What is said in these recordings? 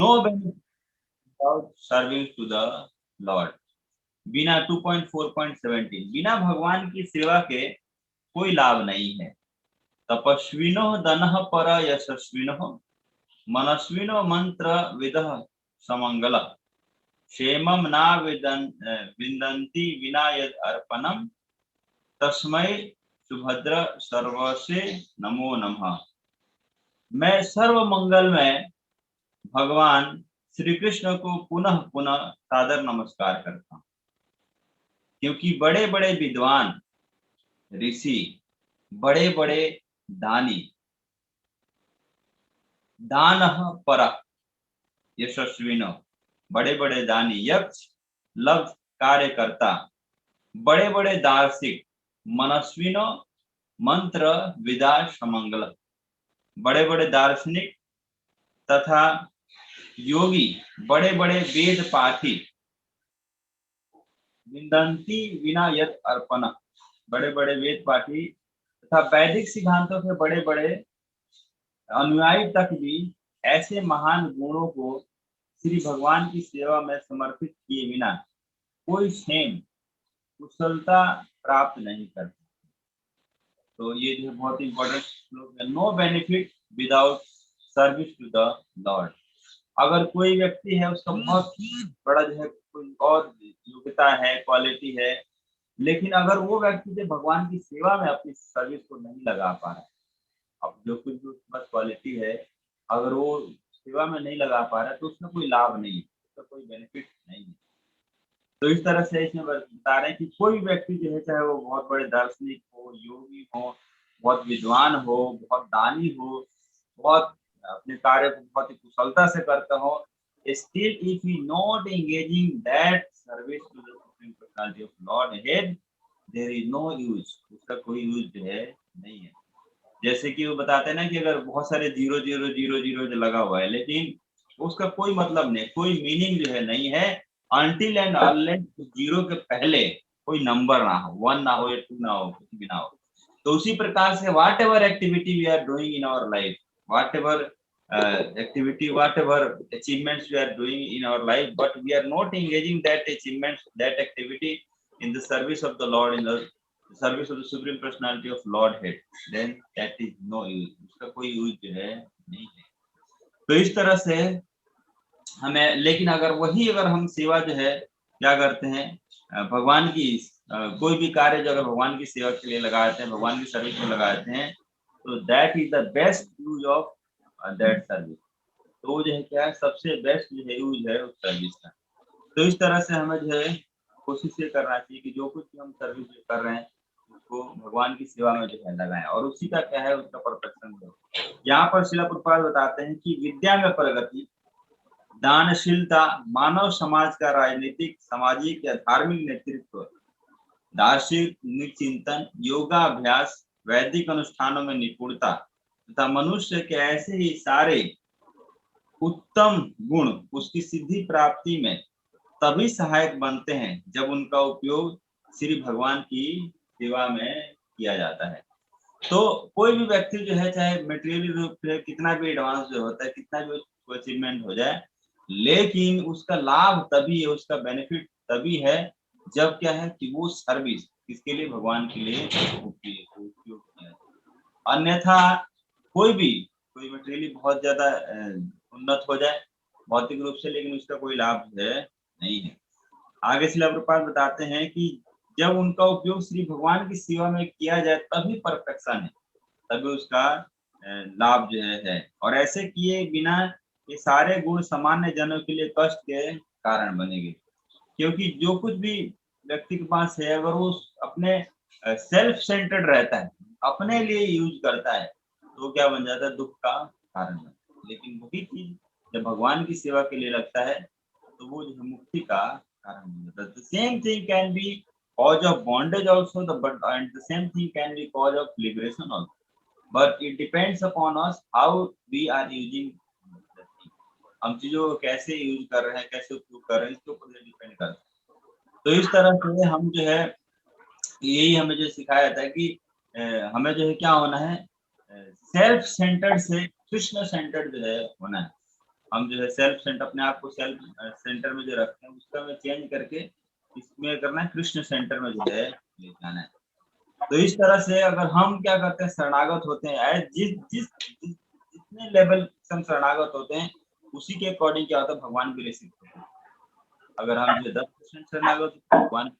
No benefit without serving to the Lord. बिना 2.4.17 बिना भगवान की सेवा के कोई लाभ नहीं है। तपस्विनो दनः पर यशस्विनो मनस्विनो मंत्र विदः समंगल क्षेमम ना विदन्ति विना यद अर्पणम तस्मै सुभद्र सर्वसे नमो नमः। मैं सर्व मंगल में भगवान श्री कृष्ण को पुनः पुनः सादर नमस्कार करता हूँ, क्योंकि बड़े बड़े विद्वान ऋषि, बड़े बड़े दानी, दानः पर यशस्विनो बड़े बड़े दानी, यक्ष लब्ध कार्यकर्ता, बड़े बड़े दार्शिक, मनस्विनो मंत्र विदा समंगल बड़े बड़े दार्शनिक तथा योगी, बड़े बड़े वेद पाठी, विंदंती विना यत अर्पण बड़े बड़े वेद पाठी तथा वैदिक सिद्धांतों के बड़े बड़े अनुयायी तक भी ऐसे महान गुणों को श्री भगवान की सेवा में समर्पित किए बिना कोई क्षेम कुशलता प्राप्त नहीं करते। तो ये जो बहुत इंपॉर्टेंट श्लोक है, no benefit without service to the Lord. अगर कोई व्यक्ति है, उसका बहुत बड़ा जो है कोई और योग्यता है, क्वालिटी है, लेकिन अगर वो व्यक्ति जो भगवान की सेवा में अपनी सर्विस को नहीं लगा पा रहा है, अब जो कुछ भी उसके पास क्वालिटी है, अगर वो सेवा में नहीं लगा पा रहा है तो उसमें कोई लाभ नहीं है, उसका कोई बेनिफिट नहीं है। तो इस तरह से इसमें बता रहे हैं कि कोई व्यक्ति जो है, चाहे वो बहुत बड़े दार्शनिक हो, योगी हो, बहुत विद्वान हो, बहुत दानी हो, बहुत अपने कार्य को बहुत ही कुशलता से करता हो, still if he not engaging that service to the supreme personality of Lord head, there is no use, उसका कोई यूज जो है नहीं है। जैसे कि वो बताते हैं ना कि अगर बहुत सारे 0 0 0 0 जो लगा हुआ है, लेकिन उसका कोई मतलब नहीं, कोई मीनिंग जो है नहीं है, अनटिल एंड अनलेस जीरो के पहले कोई नंबर ना हो, 1 ना हो या 2 ना हो, कुछ भी ना हो। तो उसी प्रकार से whatever activity we are doing in our life, whatever activity, whatever achievements we are doing in our life, but we are not engaging that achievements, that activity in the service of the Lord, in the service of the supreme personality of Lordhead, then that is no use, उसका कोई use जो है नहीं है। तो इस तरह से हमें, लेकिन अगर हम सेवा जो है क्या करते हैं, भगवान की कोई भी कार्य जो अगर भगवान की सेवा के लिए लगाते हैं, भगवान की सर्विस में लगाते हैं, तो that is the best use of that service. तो वो जो है क्या है, सबसे बेस्ट जो है यूज है उस सर्विस का। तो इस तरह से हमें जो है कोशिश ये करना चाहिए कि जो कुछ भी हम सर्विस कर रहे हैं उसको भगवान की सेवा में जो है लगाएं, और उसी का क्या है, उसका परफेक्शन हो। यहाँ पर श्रील प्रभुपाद बताते हैं कि विद्या में प्रगति, दानशीलता, मानव समाज का राजनीतिक, सामाजिक या धार्मिक नेतृत्व, दार्शनिक चिंतन, योगाभ्यास, वैदिक अनुष्ठानों में निपुणता तथा मनुष्य के ऐसे ही सारे उत्तम गुण उसकी सिद्धि प्राप्ति में तभी सहायक बनते हैं जब उनका उपयोग श्री भगवान की सेवा में किया जाता है। तो कोई भी व्यक्ति जो है, चाहे मटेरियल रूप से कितना भी एडवांस जो होता है, कितना भी अचीवमेंट हो जाए, लेकिन उसका लाभ तभी है, उसका बेनिफिट तभी है जब क्या है कि वो सर्विस किसके लिए, भगवान के लिए उपयोग किया जाए। अन्यथा कोई मटेरियली बहुत ज्यादा उन्नत हो जाए भौतिक रूप से, लेकिन उसका कोई लाभ है नहीं है। आगे श्रील प्रभुपाद बताते हैं कि जब उनका उपयोग श्री भगवान की सेवा में किया जाए तभी परफेक्शन है, तभी उसका लाभ जो है। और ऐसे किए बिना ये सारे गुण सामान्य जनों के लिए कष्ट के कारण बनेंगे, क्योंकि जो कुछ भी व्यक्ति के पास है, अगर वो अपने सेल्फ सेंटर्ड रहता है, अपने लिए यूज करता है, तो क्या बन जाता है, दुख का कारण बनता है। लेकिन वही चीज जब भगवान की सेवा के लिए लगता है तो वो जो है मुक्ति का कारण बन जाता है। The same thing can be cause of bondage also, and the same thing can be cause of liberation also, but it depends upon us how we are using the thing। हम चीजों को कैसे यूज कर रहे हैं, कैसे उपयोग कर रहे हैं, इसके ऊपर डिपेंड करता है। तो इस तरह से हम जो है, यही हमें जो सिखाया जाता है कि हमें जो है क्या होना है, सेल्फ सेंटर्ड से कृष्ण सेंटर्ड जो है होना है। हम जो है सेल्फ सेंटर, अपने आप को सेल्फ सेंटर में जो रखते हैं उसका हमें चेंज करके इसमें करना है, कृष्ण सेंटर में जो है ले जाना है। तो इस तरह से अगर हम क्या करते हैं, शरणागत होते हैं, जितने लेवल से हम शरणागत होते हैं उसी के अकॉर्डिंग क्या होता है, भगवान भी रिसीव होते हैं। अगर हम जो 10% शरणागत होते हैं, भगवान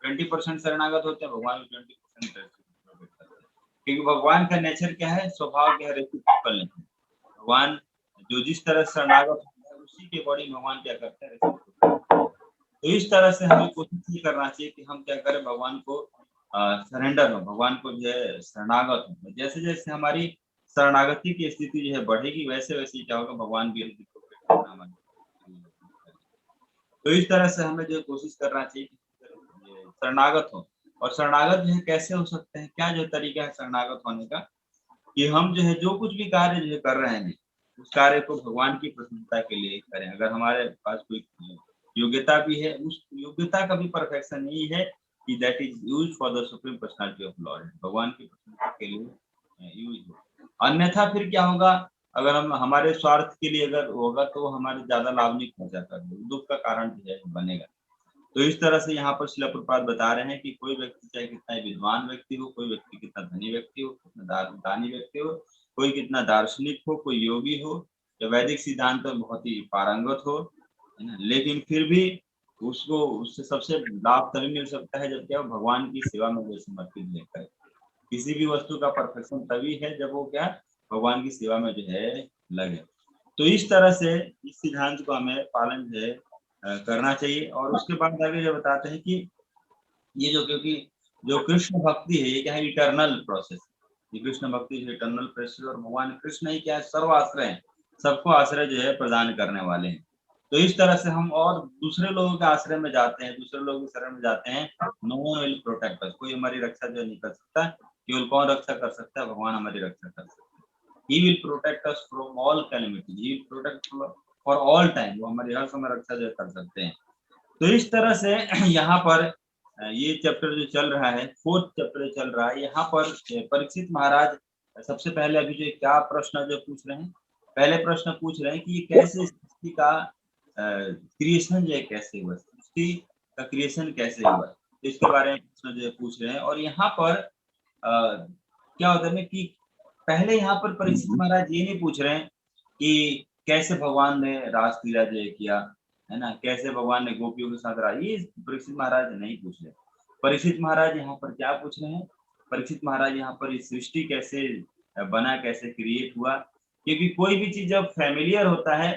20% शरणागत होते हैं, भगवान 20% करते हैं। क्योंकि भगवान का नेचर क्या है, स्वभाव क्या है, रेसिप्रोकल नेचर। भगवान जो जिस तरह शरणागत होता है उसी के अकॉर्डिंग भगवान क्या करते हैं, तो इस तरह से हमें कोशिश ये करना चाहिए कि हम क्या करें, भगवान को सरेंडर हो, भगवान को जो है शरणागत हो। जैसे जैसे हमारी शरणागति की स्थिति जो है बढ़ेगी, वैसे वैसे क्या होगा, भगवान भी तो इस तरह से हमें जो कोशिश करना चाहिए कि शरणागत हो। और शरणागत जो है कैसे हो सकते हैं, क्या जो तरीका है शरणागत होने का, कि हम जो है जो कुछ भी कार्य जो है कर रहे हैं उस कार्य को भगवान की प्रसन्नता के लिए करें। अगर हमारे पास कोई योग्यता भी है, उस योग्यता का भी परफेक्शन नहीं है कि that is use for the supreme personality of Lord, भगवान की प्रसन्नता के लिए यूज हो। अन्यथा फिर क्या होगा, अगर हम हमारे स्वार्थ के लिए अगर होगा तो हमारे ज्यादा लाभ नहीं पहुंचा कर, दुख का कारण जो है बनेगा। तो इस तरह से यहाँ पर शिला प्रभुपाद बता रहे हैं कि कोई व्यक्ति चाहे कितना विद्वान व्यक्ति हो, कोई व्यक्ति कितना धनी व्यक्ति हो, कितना दानी व्यक्ति हो, कोई कितना दार्शनिक हो, कोई योगी हो या वैदिक सिद्धांत में बहुत ही पारंगत हो, है ना, लेकिन फिर भी उसको उससे सबसे लाभ तभी मिल सकता है जब क्या भगवान की सेवा में वो समर्पित लेकर। किसी भी वस्तु का परफेक्शन तभी है जब वो क्या भगवान की सेवा में जो है लगे। तो इस तरह से इस सिद्धांत को हमें पालन जो है करना चाहिए। और उसके बाद आगे जो बताते हैं कि ये जो, क्योंकि जो कृष्ण भक्ति है ये क्या है, इटर्नल प्रोसेस। ये कृष्ण भक्ति जो इटर्नल प्रोसेस, और भगवान कृष्ण ही क्या है, सर्व आश्रय है, सबको आश्रय जो है प्रदान करने वाले हैं। तो इस तरह से हम और दूसरे लोगों के आश्रय में जाते हैं, दूसरे लोगों के शरण में जाते हैं, no one will protect us, कोई हमारी रक्षा जो नहीं कर सकता। केवल कौन रक्षा कर सकता है, भगवान हमारी रक्षा कर सकते हैं। He will protect us from all calamity, he will protect for all time, वो हमारी हर समय रक्षा जो कर सकते हैं। तो इस तरह से यहाँ पर ये चैप्टर जो चल रहा है, 4th चैप्टर चल रहा है, यहाँ पर परीक्षित महाराज सबसे पहले अभी जो क्या प्रश्न जो पूछ रहे हैं, पहले प्रश्न पूछ रहे हैं कि ये कैसे सृष्टि का क्रिएशन जो है कैसे हुआ, सृष्टि का क्रिएशन कैसे हुआ, इसके बारे में प्रश्न जो है पूछ रहे हैं। और यहाँ पर क्या होता है ना कि पहले यहाँ पर परीक्षित महाराज ये नहीं पूछ रहे हैं कि कैसे भगवान ने रासलीला जो किया, है ना, कैसे भगवान ने गोपियों के साथ रहा, ये परीक्षित महाराज नहीं पूछ रहे। परीक्षित महाराज यहाँ पर क्या पूछ रहे हैं, परीक्षित महाराज यहाँ पर सृष्टि कैसे बना, कैसे क्रिएट हुआ। क्योंकि कोई भी चीज जब फैमिलियर होता है,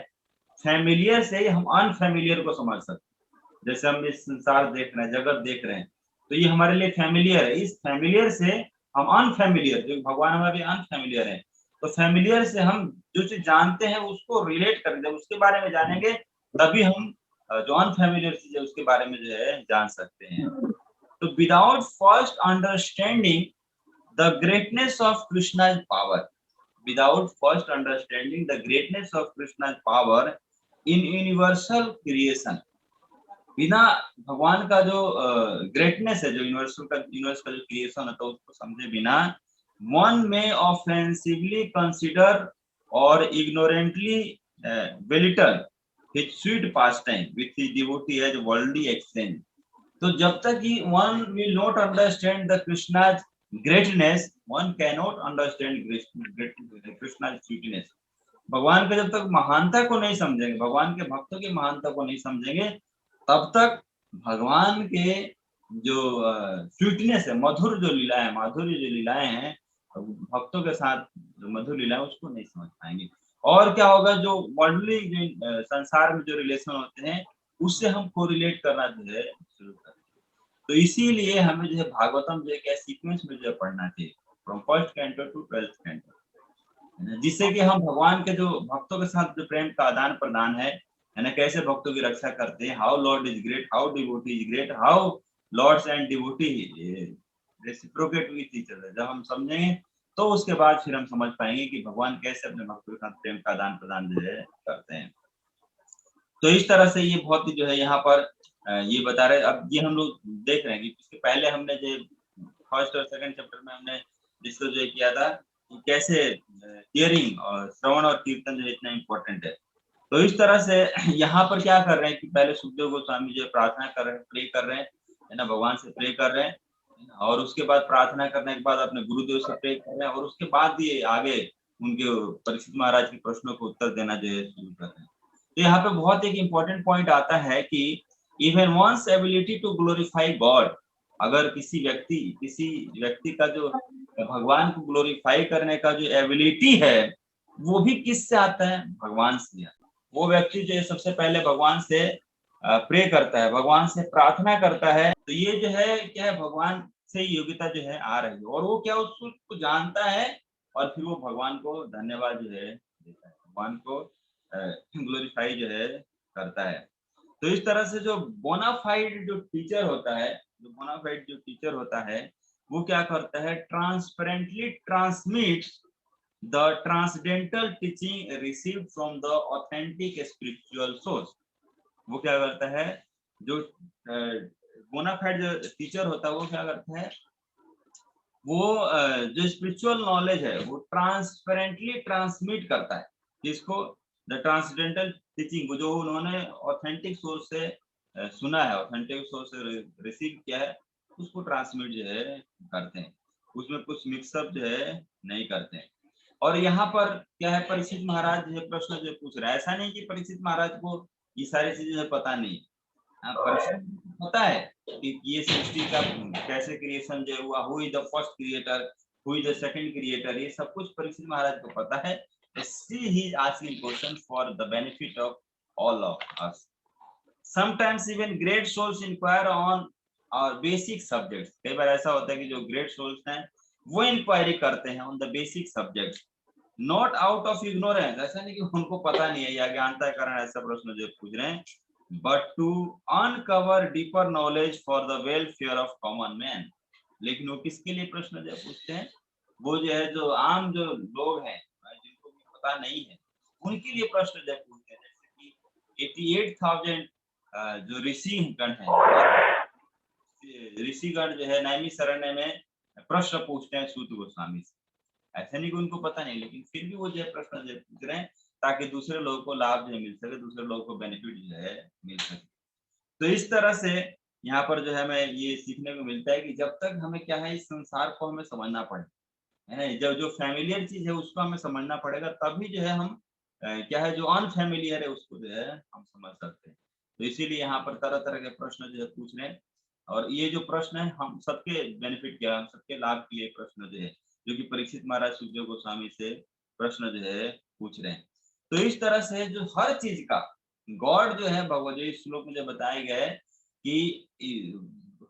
फैमिलियर से हम अनफैमिलियर को समझ सकते हैं। जैसे हम इस संसार देख रहे हैं, जगत देख रहे हैं, तो ये हमारे लिए फैमिलियर है। इस फैमिलियर से हम अनफैमिलियर, जो भगवान हमारे अनफैमिलियर है, तो फैमिलियर से हम जो चीज जानते हैं उसको रिलेट करेंगे, उसके बारे में जानेंगे, तभी हम जो अनफैमिलियर चीज है उसके बारे में जो है जान सकते हैं। तो without first understanding the greatness of Krishna's power, without first understanding the greatness of Krishna's power in universal creation, बिना भगवान का जो ग्रेटनेस है, जो यूनिवर्स का जो क्रिएशन है, तो उसको समझे बिना वन में ऑफेंसिवली कंसिडर और ignorantly belittle his sweet pastime with his devotee as worldly exchange. तो जब तक ही one will not understand the Krishna's greatness, one can not understand Krishna's sweetness. भगवान के जब तक महानता को नहीं समझेंगे, भगवान के भक्तों की महानता को नहीं समझेंगे, तब तक भगवान के जो स्वीटनेस है, मधुर जो लीला है, माधुर्य जो लीलाएं हैं भक्तों के साथ, जो मधुर लीला है उसको नहीं समझ पाएंगे। और क्या होगा, जो वर्ल्डली संसार में जो रिलेशन होते हैं उससे हम कोरिलेट करना जो है शुरू करते हैं। तो इसीलिए हमें जो है भागवतम जो है सीक्वेंस में जो है पढ़ना चाहिए, from first canto two 12th canto, जिससे कि हम भगवान के जो भक्तों के साथ जो प्रेम का आदान प्रदान है ना, कैसे भक्तों की रक्षा करते हैं, how Lord is great, how devotee is great, how Lords and devotee reciprocate with each other, जब हम समझेंगे तो उसके बाद फिर हम समझ पाएंगे कि भगवान कैसे अपने भक्तों के साथ प्रेम का आदान प्रदान जो है करते हैं। तो इस तरह से ये बहुत ही जो है यहाँ पर ये बता रहे। अब ये हम लोग देख रहे हैं कि इसके पहले हमने जो फर्स्ट और सेकंड चैप्टर में हमने जिसको जो किया था कि कैसे हियरिंग और श्रवण और कीर्तन जो इतना इम्पोर्टेंट है। तो इस तरह से यहाँ पर क्या कर रहे हैं कि पहले सुखदेव गोस्वामी जो प्रार्थना कर रहे हैं, प्रे कर रहे हैं, है ना, भगवान से प्रे कर रहे हैं, और उसके बाद प्रार्थना करने के बाद अपने गुरुदेव से प्रे कर रहे हैं, और उसके बाद ये आगे उनके परीक्षित महाराज के प्रश्नों को उत्तर देना जो है शुरू कर रहे हैं। तो यहाँ पे बहुत एक इम्पोर्टेंट पॉइंट आता है कि even one's ability to glorify God, अगर किसी व्यक्ति का जो भगवान को ग्लोरीफाई करने का जो एबिलिटी है वो भी किससे आता है, भगवान से। वो व्यक्ति जो है सबसे पहले भगवान से प्रे करता है, भगवान से प्रार्थना करता है, तो ये जो है क्या है, भगवान से योग्यता जो है आ रही है, और वो क्या उसको जानता है, और फिर वो भगवान को धन्यवाद जो है देता है, भगवान को ग्लोरीफाई जो है करता है। तो इस तरह से जो बोनाफाइड जो टीचर होता है, वो क्या करता है, transparently transmit the transcendental teaching received from the authentic spiritual source. वो क्या करता है, जो बोनाफाइड जो टीचर होता है वो क्या करता है, वो जो स्पिरिचुअल नॉलेज है वो ट्रांसपेरेंटली ट्रांसमिट करता है, जिसको द ट्रांसडेंटल टीचिंग, जो उन्होंने ऑथेंटिक सोर्स से सुना है, ऑथेंटिक सोर्स से रिसीव किया है, उसको ट्रांसमिट जो है करते हैं, उसमें कुछ मिक्सअप जो है नहीं करते हैं। और यहाँ पर क्या है, परीक्षित महाराज जो प्रश्न जो पूछ रहा है, ऐसा नहीं कि परीक्षित महाराज को ये सारी चीजें पता नहीं, परीक्षित पता है कि ये सृष्टि का कैसे क्रिएशन जो हुआ, who is the first creator, who is the second creator, ये सब कुछ परीक्षित महाराज को पता है। Still he is asking questions for the benefit of all of us. Sometimes even great souls inquire on our basic subjects. कई बार ऐसा होता है कि जो great souls हैं वो इंक्वायरी करते हैं on the basic subjects, not out of ignorance, ऐसा नहीं कि उनको पता नहीं है या अज्ञानता के कारण ऐसा प्रश्न जो पूछ रहे हैं, but to uncover deeper knowledge for the welfare of common man. लेकिन वो किसके लिए प्रश्न जो पूछते हैं, वो जो है जो आम जो लोग हैं जिनको भी पता नहीं है उनके लिए प्रश्न जब पूछते हैं, जैसे कि 88,000 जो ऋषिगण हैं, ऋषिगण जो है नैमिषारण्य में प्रश्न पूछते हैं सूत गोस्वामी से, ऐसा नहीं कि उनको पता नहीं, लेकिन फिर भी वो जो प्रश्न जो पूछ रहे हैं ताकि दूसरे लोगों को लाभ जो मिल सके, दूसरे लोगों को बेनिफिट जो है मिल सके। तो इस तरह से यहाँ पर जो है हमें ये सीखने को मिलता है कि जब तक हमें क्या है, इस संसार को हमें समझना पड़े, है, जब जो फैमिलियर चीज है उसको हमें समझना पड़ेगा, तभी जो है हम क्या है, जो अनफैमिलियर है उसको जो है हम समझ सकते हैं। तो इसीलिए यहाँ पर तरह तरह के प्रश्न जो है पूछ रहे हैं, और ये जो प्रश्न है हम सबके बेनिफिट के, हम सबके लाभ के लिए प्रश्न जो है, जो कि परीक्षित महाराज सुखदेव गोस्वामी से प्रश्न जो है पूछ रहे हैं। तो इस तरह से जो हर चीज का गॉड जो है, भगवत जी श्लोक में जो बताए गए कि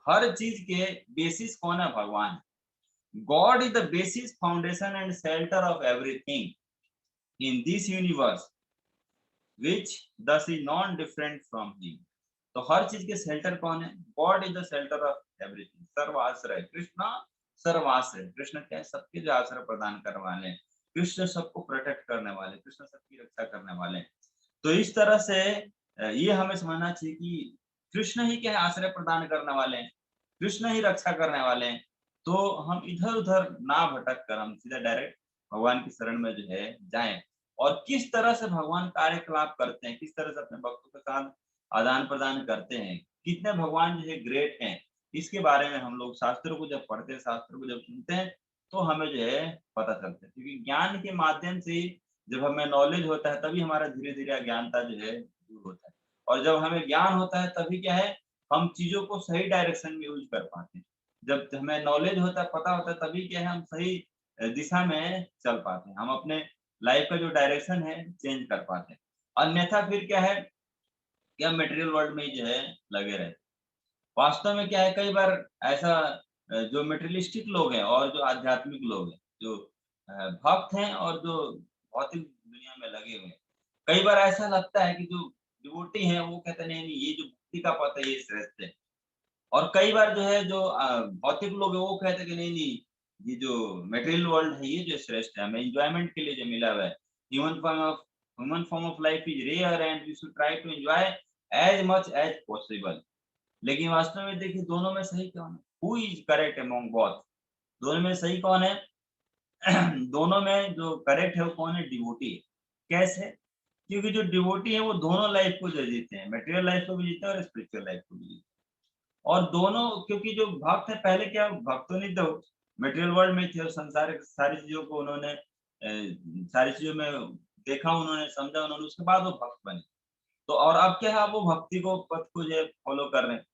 हर चीज के बेसिस कौन है, भगवान। God is the basis, foundation and shelter of everything in this universe, which thus is non-different from him. तो हर चीज के शेल्टर कौन है, God is the shelter of everything, सर्वाश्रय कृष्ण, सर्वाश्रय कृष्ण क्या है, सबके जो आश्रय प्रदान करने वाले हैं, कृष्ण सबको प्रोटेक्ट करने वाले, कृष्ण सबकी रक्षा करने वाले हैं। तो इस तरह से ये हमें समझना चाहिए कि कृष्ण ही क्या है, आश्रय प्रदान करने वाले हैं, कृष्ण ही रक्षा करने वाले हैं। तो हम इधर उधर ना भटक कर हम सीधा डायरेक्ट भगवान की शरण में जो है जाएं, और किस तरह से भगवान कार्यकलाप करते हैं, किस तरह से अपने भक्तों के साथ आदान प्रदान करते हैं, कितने भगवान जो है ग्रेट हैं, इसके बारे में हम लोग शास्त्रों को जब पढ़ते हैं, शास्त्रों को जब सुनते हैं, तो हमें जो है पता चलता है। क्योंकि ज्ञान के माध्यम से जब हमें नॉलेज होता है तभी हमारा धीरे धीरे अज्ञानता जो है दूर होता है, और जब हमें ज्ञान होता है तभी क्या है, हम चीजों को सही डायरेक्शन में यूज कर पाते हैं। जब हमें नॉलेज होता है, पता होता है, तभी क्या है, हम सही दिशा में चल पाते हैं, हम अपने लाइफ का जो डायरेक्शन है चेंज कर पाते हैं। अन्यथा फिर क्या है, क्या मटेरियल वर्ल्ड में ही जो है लगे रहते। वास्तव में क्या है, कई बार ऐसा जो मटेरियलिस्टिक लोग हैं और जो आध्यात्मिक लोग हैं, जो भक्त हैं और जो भौतिक दुनिया में लगे हुए हैं, कई बार ऐसा लगता है कि जो डिवोटी हैं वो कहते नहीं नहीं ये जो भक्ति का पथ है ये श्रेष्ठ है, और कई बार जो है जो भौतिक लोग है वो कहते हैं कि नहीं नहीं ये जो मटेरियल वर्ल्ड है ये जो श्रेष्ठ है, हमें एंजॉयमेंट के लिए जो मिला हुआ है, human form of life is rare and we should try to enjoy as much as possible. लेकिन वास्तव में देखिए दोनों में सही कौन है, who is correct among both, दोनों में सही कौन है, दोनों में जो करेक्ट है वो कौन है? डिवोटी है। कैसे? क्योंकि जो डिवोटी है वो दोनों लाइफ को जो जीते हैं, मटेरियल लाइफ को भी जीते हैं और स्पिरिचुअल लाइफ को भी जीते हैं। और दोनों, क्योंकि जो भक्त है पहले क्या भक्त तो नहीं थे, मटेरियल वर्ल्ड में थे और संसार सारी चीजों को उन्होंने सारी चीजों में देखा, उन्होंने समझा, उन्होंने, उसके बाद वो भक्त बने। तो और अब क्या है, वो भक्ति को पथ को जो है फॉलो कर रहे हैं।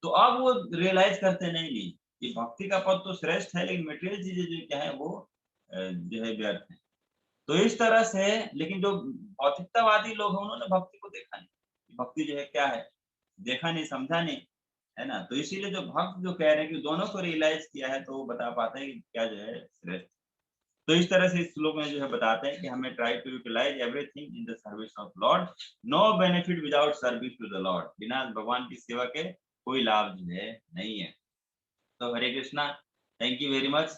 तो अब वो रियलाइज करते नहीं कि भक्ति का पथ तो श्रेष्ठ है, लेकिन मटेरियल चीजें जो क्या है वो जो है व्यर्थ है। तो इस तरह से, लेकिन जो भौतिकतावादी लोग हैं उन्होंने भक्ति को देखा नहीं कि भक्ति जो है क्या है, देखा नहीं, समझा नहीं, है ना। तो इसीलिए जो भक्त जो कह रहे हैं कि दोनों को रियलाइज किया है, तो वो बता पाते हैं कि क्या जो है श्रेष्ठ। तो इस तरह से इस श्लोक में जो है बताते हैं कि हमें try to utilise everything in the service of Lord, no benefit without service to the Lord. बिना भगवान की सेवा के कोई लाभ जो है नहीं है। तो Hare Krishna, thank you very much.